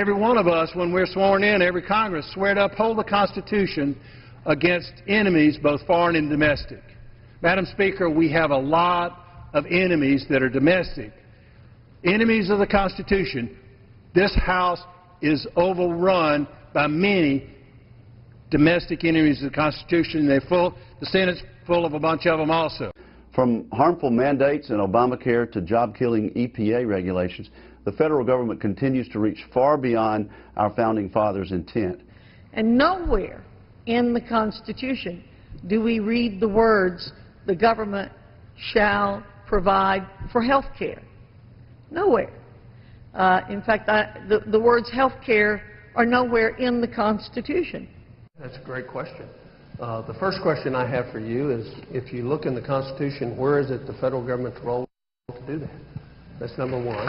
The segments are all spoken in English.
Every one of us, when we're sworn in, every Congress, swear to uphold the Constitution against enemies, both foreign and domestic. Madam Speaker, we have a lot of enemies that are domestic. Enemies of the Constitution. This House is overrun by many domestic enemies of the Constitution. The Senate's full of a bunch of them also. From harmful mandates and Obamacare to job-killing EPA regulations, the federal government continues to reach far beyond our founding fathers' intent. And nowhere in the Constitution do we read the words, the government shall provide for health care. Nowhere. In fact, the words health care are nowhere in the Constitution. That's a great question. The first question I have for you is, if you look in the Constitution, where is it the federal government's role to do that? That's number one.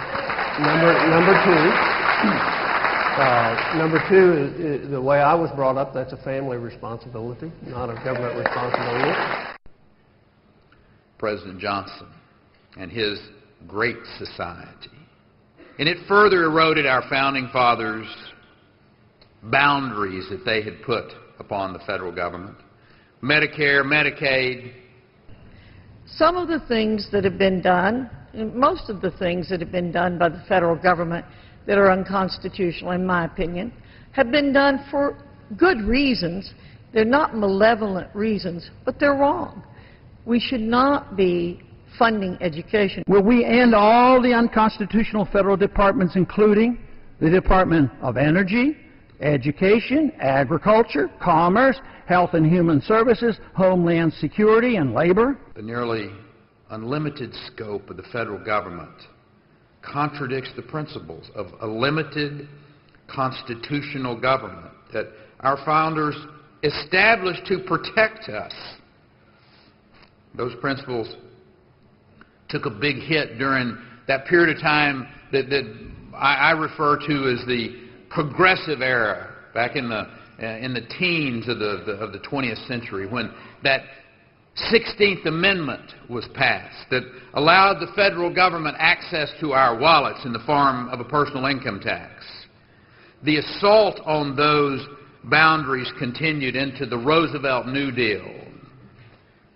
Number two is the way I was brought up, that's a family responsibility, not a government responsibility. President Johnson and his Great Society. And it further eroded our founding fathers' boundaries that they had put upon the federal government. Medicare, Medicaid. Some of the things that have been done, most of the things that have been done by the federal government that are unconstitutional, in my opinion, have been done for good reasons. They're not malevolent reasons, but they're wrong. We should not be funding education. Will we end all the unconstitutional federal departments, including the Department of Energy, Education, Agriculture, Commerce, Health and Human Services, Homeland Security, and Labor? The nearly unlimited scope of the federal government contradicts the principles of a limited constitutional government that our founders established to protect us. Those principles took a big hit during that period of time that I refer to as the progressive era, back in the teens of the 20th century, when that 16th Amendment was passed that allowed the federal government access to our wallets in the form of a personal income tax. The assault on those boundaries continued into the Roosevelt New Deal.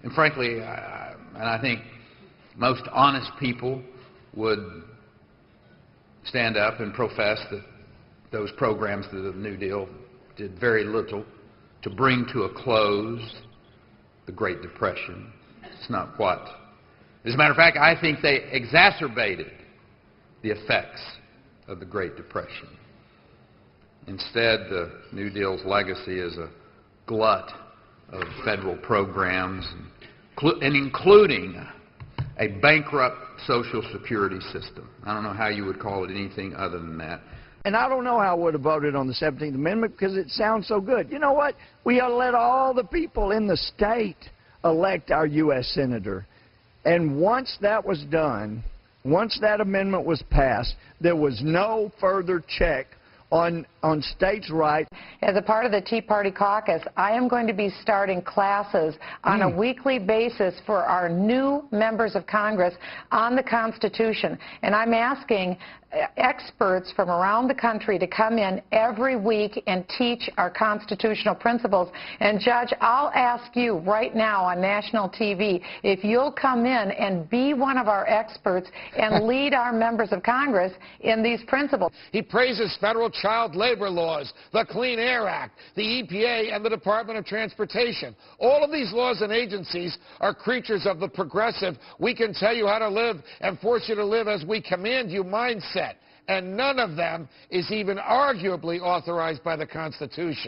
And frankly, I think most honest people would stand up and profess that those programs of the New Deal did very little to bring to a close the Great Depression. It's not what. As a matter of fact, I think they exacerbated the effects of the Great Depression. Instead, the New Deal's legacy is a glut of federal programs, and including a bankrupt Social Security system. I don't know how you would call it anything other than that. And I don't know how I would have voted on the 17th Amendment because it sounds so good. You know what? We ought to let all the people in the state elect our U.S. Senator. And once that was done, once that amendment was passed, there was no further check on states' rights. As a part of the Tea Party caucus, I am going to be starting classes on a weekly basis for our new members of Congress on the Constitution. And I'm asking experts from around the country to come in every week and teach our constitutional principles. And Judge, I'll ask you right now on national TV if you'll come in and be one of our experts and lead our members of Congress in these principles. He praises federal child labor laws, the Clean Air Act, the EPA, and the Department of Transportation. All of these laws and agencies are creatures of the progressive, we can tell you how to live and force you to live as we command you mindset. And none of them is even arguably authorized by the Constitution.